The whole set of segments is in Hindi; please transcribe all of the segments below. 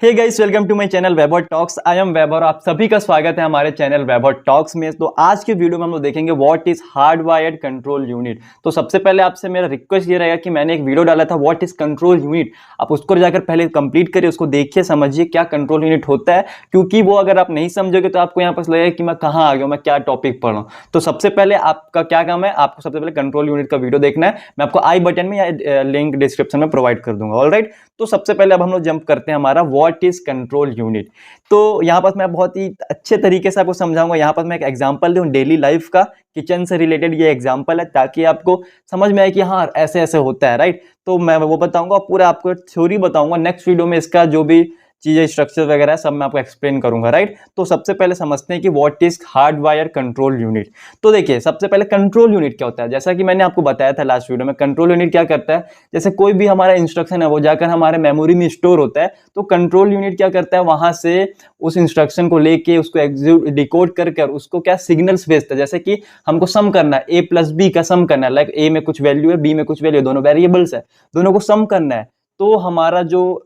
Hey guys, welcome to my channel Vaibhav talks. I am Vaibhav और आप सभी का स्वागत है हमारे चैनल वैभव टॉक्स में। तो आज के वीडियो में हम लोग देखेंगे what is hardwired control unit. तो सबसे पहले आपसे मेरा रिक्वेस्ट ये रहेगा कि मैंने एक वीडियो डाला था व्हाट इज कंट्रोल यूनिट, आप उसको जाकर पहले कंप्लीट करिए, उसको देखिए, समझिए क्या कंट्रोल यूनिट होता है, क्योंकि वो अगर आप नहीं समझोगे तो आपको यहाँ पर लगेगा कि मैं कहाँ आ गया हूँ, मैं क्या टॉपिक पढ़ रहा हूँ। तो सबसे पहले आपका क्या काम है, आपको सबसे पहले कंट्रोल यूनिट का वीडियो देखना है। मैं आपको आई बटन में या लिंक डिस्क्रिप्शन में प्रोवाइड कर दूंगा। ऑलराइट, तो सबसे पहले अब हम लोग जंप करते हैं हमारा व्हाट इज कंट्रोल यूनिट। तो यहाँ पर मैं बहुत ही अच्छे तरीके से आपको समझाऊंगा। यहाँ पर मैं एक एग्जांपल दूं डेली लाइफ का, किचन से रिलेटेड ये एग्जांपल है, ताकि आपको समझ में आए कि हाँ ऐसे ऐसे होता है। राइट, तो मैं वो बताऊंगा, पूरा आपको थ्योरी बताऊंगा। नेक्स्ट वीडियो में इसका जो भी चीजें स्ट्रक्चर वगैरह सब मैं आपको एक्सप्लेन करूंगा। राइट, तो सबसे पहले समझते हैं कि what is hardwire control unit. तो देखिए, सबसे पहले कंट्रोल यूनिट क्या होता है। जैसा कि मैंने आपको बताया था लास्ट वीडियो में, कंट्रोल यूनिट क्या करता है, जैसे कोई भी हमारा इंस्ट्रक्शन है वो जाकर हमारे मेमोरी में स्टोर होता है, तो कंट्रोल यूनिट क्या करता है, वहां से उस इंस्ट्रक्शन को लेके उसको डिकोड कर उसको क्या सिग्नल्स भेजता है। जैसे कि हमको सम करना है, ए प्लस बी का सम करना है, लाइक ए में कुछ वैल्यू है, बी में कुछ वैल्यू है, दोनों वेरिएबल्स है, दोनों को सम करना है। तो हमारा जो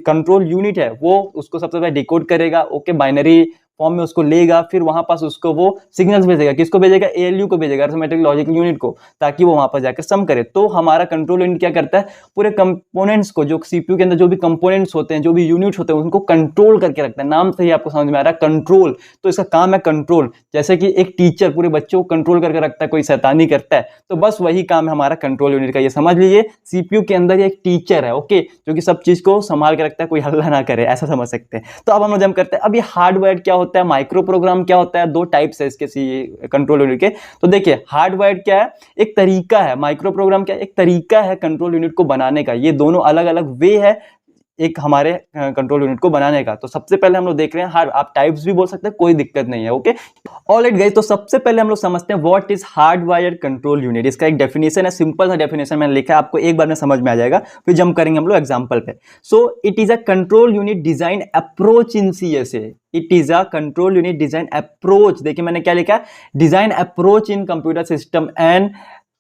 कंट्रोल यूनिट है वो उसको सबसे पहले डिकोड करेगा, ओके, बाइनरी फॉर्म में उसको लेगा, फिर वहां पास उसको वो सिग्नल्स भेजेगा। किसको भेजेगा, एएलयू को भेजेगा, अरिथमेटिक लॉजिकल यूनिट को, ताकि वो वहां पर जाकर सम करे। तो हमारा कंट्रोल यूनिट क्या करता है, पूरे कंपोनेंट्स को, जो सीपीयू के अंदर जो भी कंपोनेंट्स होते हैं, जो भी यूनिट्स होते हैं, उनको कंट्रोल करके रखता है। नाम से ही आपको समझ में आ रहा है कंट्रोल, तो इसका काम है कंट्रोल। जैसे कि एक टीचर पूरे बच्चों को कंट्रोल करके रखता है, कोई शैतानी करता है, तो बस वही काम है हमारा कंट्रोल यूनिट का। ये समझ लीजिए, सीपीयू के अंदर एक टीचर है, ओके, जो कि सब चीज को संभाल के रखता है, कोई हल्ला ना करे, ऐसा समझ सकते हैं। तो अब हम लोग जम करते हैं। अब ये हार्डवायर्ड क्या होता है, माइक्रो प्रोग्राम क्या होता है, दो टाइप्स है इसके कंट्रोल यूनिट के। तो देखिए, हार्डवायर्ड क्या है, एक तरीका है, माइक्रो प्रोग्राम क्या है, एक तरीका है कंट्रोल यूनिट को बनाने का। ये दोनों अलग अलग वे है एक हमारे कंट्रोल यूनिट को बनाने का। तो सबसे पहले हम लोग देख रहे हैं, आप टाइप्स भी बोल सकते हैं, कोई दिक्कत नहीं है, ओके। ऑलराइट गाइस, तो सबसे पहले हम लोग समझते हैं what is hardwired control unit. इसका एक डेफिनेशन है, सिंपल सा डेफिनेशन मैंने लिखा है, आपको एक बार में समझ में आ जाएगा, फिर जंप करेंगे हम लोग एग्जांपल पे। So it is a control unit design approach in CSA. It is a control unit design approach, देखिए मैंने क्या लिखा है, design approach in computer system and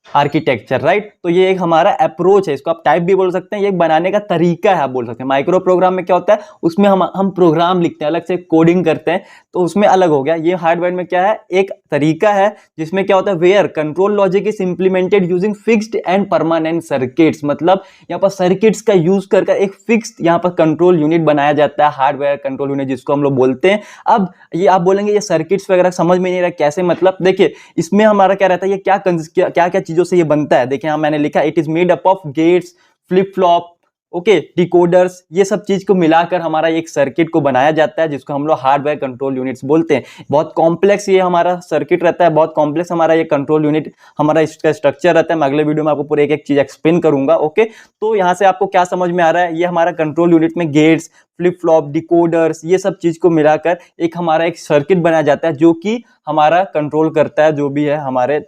architecture. Right, तो ये एक हमारा अप्रोच है, इसको आप टाइप भी बोल सकते हैं, ये एक बनाने का तरीका है, आप बोल सकते हैं। माइक्रो प्रोग्राम में क्या होता है, उसमें हम प्रोग्राम लिखते हैं, अलग से कोडिंग करते हैं, तो उसमें अलग हो गया। ये हार्डवेयर में क्या है, एक तरीका है जिसमें क्या होता है, where control logic is implemented using fixed and permanent circuits. मतलब यहाँ पर सर्किट्स का यूज कर एक फिक्स्ड यहाँ पर कंट्रोल यूनिट बनाया जाता है, हार्डवेयर कंट्रोल यूनिट जिसको हम लोग बोलते हैं। अब ये आप बोलेंगे ये सर्किट्स वगैरह समझ में नहीं रहा कैसे, मतलब देखिए इसमें हमारा क्या रहता है, ये क्या क्या चीजों से ये बनता है। देखिए यहाँ मैंने लिखा it is made up of gates, flip flop, okay, decoders, ये सब चीज को मिलाकर हमारा एक सर्किट को बनाया जाता है, जिसको हम लोग हार्डवेयर कंट्रोल यूनिट्स बोलते हैं। बहुत कॉम्प्लेक्स ये हमारा सर्किट रहता है, बहुत कॉम्प्लेक्स हमारा ये कंट्रोल यूनिट, हमारा इसका स्ट्रक्चर रहता है। मैं अगले वीडियो में आपको पूरे एक एक चीज एक्सप्लेन करूंगा, ओके। तो यहाँ से आपको क्या समझ में आ रहा है, ये हमारा कंट्रोल यूनिट में गेट्स, फ्लिप फ्लॉप, डिकोडर्स, ये सब चीज को मिलाकर एक हमारा एक सर्किट बनाया जाता है, जो कि हमारा कंट्रोल करता है जो भी है हमारे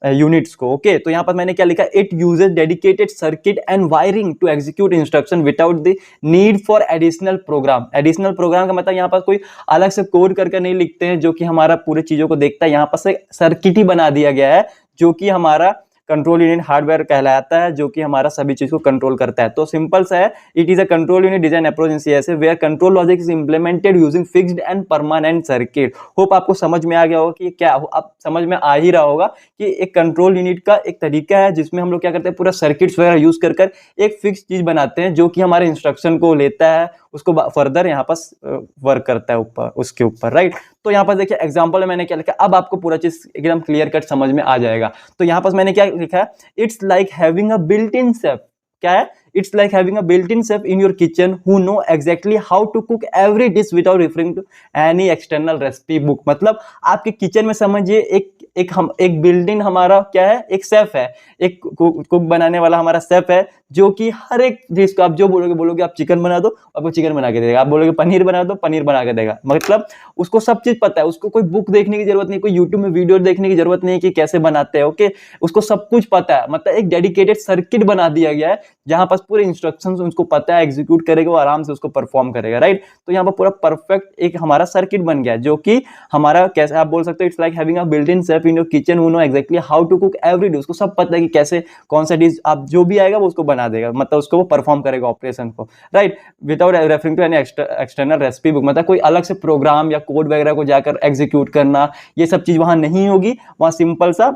यूनिट्स को, ओके। तो यहाँ पर मैंने क्या लिखा, it uses dedicated circuit and wiring to execute instruction without the need for additional program. Additional program का मतलब यहाँ पर कोई अलग से कोड करके नहीं लिखते हैं जो कि हमारा पूरे चीजों को देखता है। यहाँ पर से सर्किट ही बना दिया गया है जो कि हमारा कंट्रोल यूनिट हार्डवेयर कहलाता है, जो कि हमारा सभी चीज को कंट्रोल करता है। तो सिंपल सा है, it is a control unit design approach in CSA where control logic is implemented using fixed and permanent circuit. Hope आपको समझ में आ गया होगा कि क्या, आप समझ में आ ही रहा होगा कि एक कंट्रोल यूनिट का एक तरीका है जिसमें हम लोग क्या करते हैं, पूरा सर्किट्स वगैरह यूज कर एक फिक्स चीज बनाते हैं, जो कि हमारे इंस्ट्रक्शन को लेता है, उसको फर्दर यहाँ पर वर्क करता है ऊपर, उसके ऊपर। राइट, तो यहाँ पर देखिए एग्जांपल में मैंने क्या लिखा, अब आपको पूरा चीज एकदम क्लियर कट समझ में आ जाएगा। तो यहाँ पर मैंने क्या लिखा है, it's like having a built in chef. क्या है, it's like having a built in chef in your kitchen who know exactly how to cook every dish without referring to any external recipe book. मतलब आपके किचन में समझिए एक बिल्डिंग हमारा क्या है, एक शेफ है, एक कुक बनाने वाला हमारा शेफ है, जो कि हर एक डिश को आप जो बोलोगे आप चिकन बना दो, आपको चिकन बना के देगा, आप बोलोगे पनीर बना दो, पनीर बना के देगा। मतलब उसको सब चीज पता है, उसको कोई बुक देखने की जरूरत नहीं, कोई यूट्यूब में वीडियो देखने की जरूरत नहीं कि कैसे बनाते हैं, ओके। उसको सब कुछ पता है, मतलब एक डेडिकेटेड सर्किट बना दिया गया है जहां पर पूरे इंस्ट्रक्शंस उसको पता है, एग्जीक्यूट करेगा, वो आराम से उसको परफॉर्म करेगा। राइट, तो यहाँ पर पूरा परफेक्ट एक हमारा सर्किट बन गया, जो कि हमारा कैसे आप बोल सकते हो, it's like having a built in chef in your kitchen who know exactly how to cook every dish. उसको सब पता है कि कैसे कौन सा डिश आप जो भी आएगा वो उसको बना बना देगा, मतलब उसको वो परफॉर्म करेगा ऑपरेशन को, right, without referring to any external recipe book, मतलब कोई अलग से प्रोग्राम या कोड वगैरह को जाकर एग्जीक्यूट करना, ये सब चीज वहां नहीं होगी, वहां सिंपल सा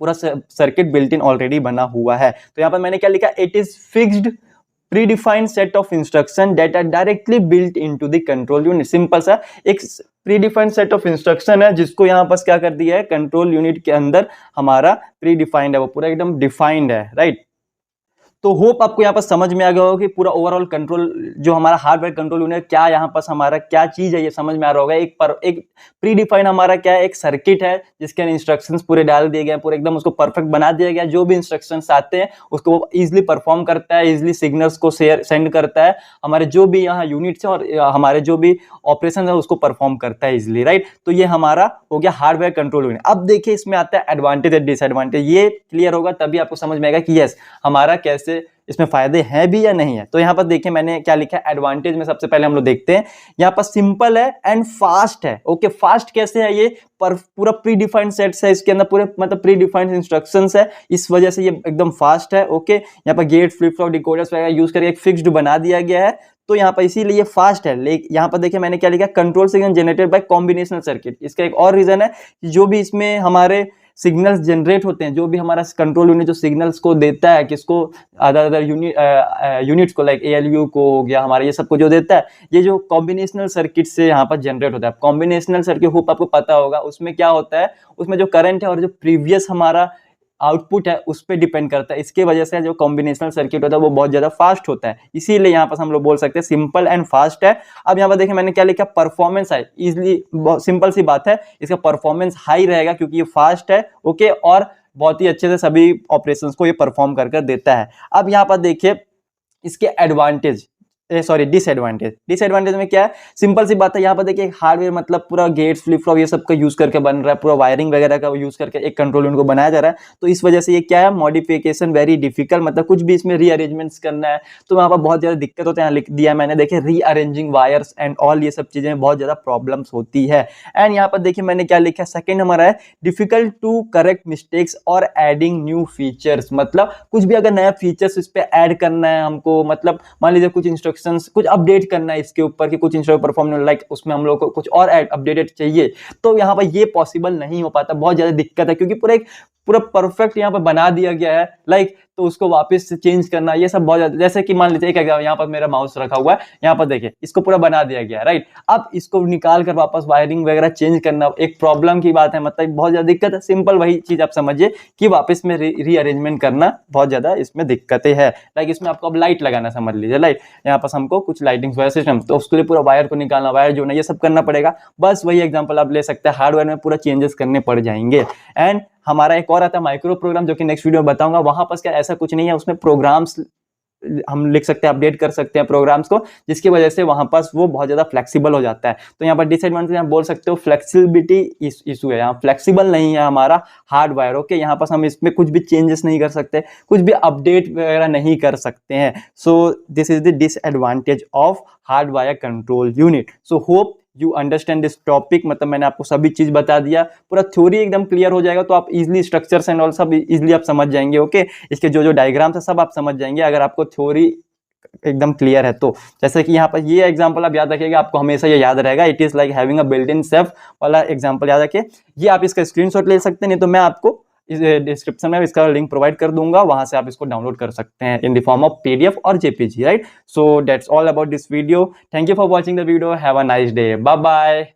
पूरा सर्किट बिल्ट इन ऑलरेडी बना हुआ है। तो यहाँ पर मैंने क्या लिखा, it is fixed predefined set of instruction that are directly built into the control unit। Simple सा एक प्रीडिफाइंड सेट ऑफ इंस्ट्रक्शन है जिसको यहाँ पर क्या कर दिया है, कंट्रोल यूनिट के अंदर हमारा प्रीडिफाइंड है, वो पूरा एकदम डिफाइंड है, राइट। तो होप आपको यहाँ पर समझ में आ गया होगा कि पूरा ओवरऑल कंट्रोल जो हमारा हार्डवेयर कंट्रोल यूनिट क्या यहाँ पर हमारा क्या चीज है, ये समझ में आ रहा होगा। एक प्री डिफाइंड हमारा क्या है, एक सर्किट है जिसके इंस्ट्रक्शंस पूरे डाल दिए गए, पूरे एकदम उसको परफेक्ट बना दिया गया, जो भी इंस्ट्रक्शंस आते हैं उसको वो इजिली परफॉर्म करता है, इजिली सिग्नल्स को सेंड करता है, हमारे जो भी यहाँ यूनिट्स है और हमारे जो भी ऑपरेशन है उसको परफॉर्म करता है इजिली, राइट। तो ये हमारा हो गया हार्डवेयर कंट्रोल यूनिट। अब देखिए इसमें आता है एडवांटेज और डिसएडवांटेज, ये क्लियर होगा तभी आपको समझ में आएगा कि यस हमारा कैसे इसमें फायदे हैं भी या नहीं है। तो यहाँ पर देखिए मैंने क्या लिखा है, एडवांटेज में सबसे पहले हम लोग देखते हैं, यहाँ पर सिंपल है एंड फास्ट है। ओके, फास्ट कैसे है, ये पूरा प्री डिफाइंड सेट्स है, इसके अंदर पूरे मतलब प्री डिफाइंड इंस्ट्रक्शंस है, इस वजह से ये एकदम फास्ट है। ओके, यहाँ पर गेट फ्लिप फ्लॉप डिकोडर्स वगैरह यूज करके एक फिक्स्ड बना दिया गया है, तो यहाँ पर इसीलिए फास्ट है। लेकिन यहाँ पर देखिए मैंने क्या लिखा, control signal generated by combinational circuit. इसका एक और रीजन है कि जो भी इसमें हमारे सिग्नल्स जनरेट होते हैं, जो भी हमारा कंट्रोल यूनिट जो सिग्नल्स को देता है, किसको अदर यूनिट्स को, लाइक एएलयू को हो गया हमारे, ये सबको जो देता है, ये जो कॉम्बिनेशनल सर्किट से यहाँ पर जनरेट होता है। कॉम्बिनेशनल सर्किट होप आपको पता होगा, उसमें क्या होता है, उसमें जो करंट है और जो प्रीवियस हमारा आउटपुट है उस पर डिपेंड करता है। इसके वजह से जो कॉम्बिनेशनल सर्किट होता है वो बहुत ज्यादा फास्ट होता है, इसीलिए यहाँ पर हम लोग बोल सकते हैं सिंपल एंड फास्ट है। अब यहाँ पर देखिए मैंने क्या लिखा, परफॉर्मेंस है, इजिली, सिंपल सी बात है, इसका परफॉर्मेंस हाई रहेगा क्योंकि ये फास्ट है। ओके, और बहुत ही अच्छे से सभी ऑपरेशंस को ये परफॉर्म कर देता है। अब यहाँ पर देखिए इसके एडवांटेज, सॉरी डिसएडवांटेज में क्या है, सिंपल सी बात है, यहाँ पर देखिए हार्डवेयर मतलब पूरा गेट्स फ्लिप फ्लॉप ये सब का यूज करके बन रहा है, पूरा वायरिंग वगैरह का यूज करके एक कंट्रोल यूनिट को बनाया जा रहा है। तो इस वजह से ये क्या है, मॉडिफिकेशन वेरी डिफिकल्ट, मतलब कुछ भी इसमें रीअरेंजमेंट्स करना है तो वहाँ पर बहुत ज्यादा दिक्कत होता है। लिख दिया मैंने, देखिए रीअरेंजिंग वायर्स एंड ऑल, ये सब चीजें बहुत ज्यादा प्रॉब्लम्स होती है। एंड यहाँ पर देखिए मैंने क्या लिखा है, सेकेंड हमारा है डिफिकल्ट टू करेक्ट मिस्टेक्स और एडिंग न्यू फीचर्स। मतलब कुछ भी अगर नया फीचर्स इस पे ऐड करना है हमको, मतलब मान लीजिए कुछ इंस्ट्रक्शंस कुछ अपडेट करना है इसके ऊपर कि कुछ इंस्ट्रक्शन परफॉर्म, लाइक उसमें हम लोग को कुछ और अपडेटेड चाहिए, तो यहाँ पर ये पॉसिबल नहीं हो पाता, बहुत ज्यादा दिक्कत है, क्योंकि पूरा परफेक्ट यहाँ पर बना दिया गया है, लाइक तो उसको वापस से चेंज करना ये सब बहुत ज्यादा, जैसे कि मान लीजिए एक एग्जाम्पल, यहाँ पर मेरा माउस रखा हुआ है, यहाँ पर देखिए इसको पूरा बना दिया गया है, राइट। अब इसको निकाल कर वापस वायरिंग वगैरह चेंज करना एक प्रॉब्लम की बात है, मतलब बहुत ज्यादा दिक्कत है। सिंपल वही चीज आप समझिए कि वापस में रीअरेंजमेंट करना बहुत ज्यादा इसमें दिक्कतें है। लाइक इसमें आपको अब लाइट लगाना, समझ लीजिए लाइट, यहाँ पर हमको कुछ लाइटिंग सिस्टम, तो उसके लिए पूरा वायर को निकालना, वायर जोड़ना, ये सब करना पड़ेगा। बस वही एग्जाम्पल आप ले सकते हैं, हार्डवेयर में पूरा चेंजेस करने पड़ जाएंगे। एंड हमारा एक और आता है माइक्रो प्रोग्राम, जो कि नेक्स्ट वीडियो में बताऊंगा। वहां पर क्या ऐसा कुछ नहीं है, उसमें प्रोग्राम्स हम लिख सकते हैं, अपडेट कर सकते हैं प्रोग्राम्स को, जिसकी वजह से वहां पास वो बहुत ज्यादा फ्लेक्सिबल हो जाता है। तो यहाँ पर डिसएडवांटेज आप बोल सकते हो फ्लेक्सिबिलिटी इशू है, यहाँ फ्लेक्सिबल नहीं है हमारा हार्डवायर। ओके, यहाँ पास हम इसमें कुछ भी चेंजेस नहीं कर सकते, कुछ भी अपडेट वगैरह नहीं कर सकते हैं। So this is the disadvantage of hardwire control unit. So hope you understand this topic, मतलब मैंने आपको सभी चीज बता दिया, पूरा थ्योरी एकदम क्लियर हो जाएगा, तो आप इजिली स्ट्रक्चर्स एंड ऑल सब इजिली आप समझ जाएंगे। ओके, इसके जो डायग्राम्स है सब आप समझ जाएंगे अगर आपको थ्योरी एकदम क्लियर है तो। जैसे कि यहाँ पर ये एग्जांपल आप याद रखिएगा, आपको हमेशा ये याद रहेगा, it is like having a built in safe वाला एग्जांपल याद रखिए। ये आप इसका स्क्रीनशॉट ले सकते हैं, नहीं तो मैं आपको इस डिस्क्रिप्शन में इसका लिंक प्रोवाइड कर दूंगा, वहां से आप इसको डाउनलोड कर सकते हैं in the form of PDF और JPG, right. So that's all about this video, thank you for watching the video, have a nice day, bye bye.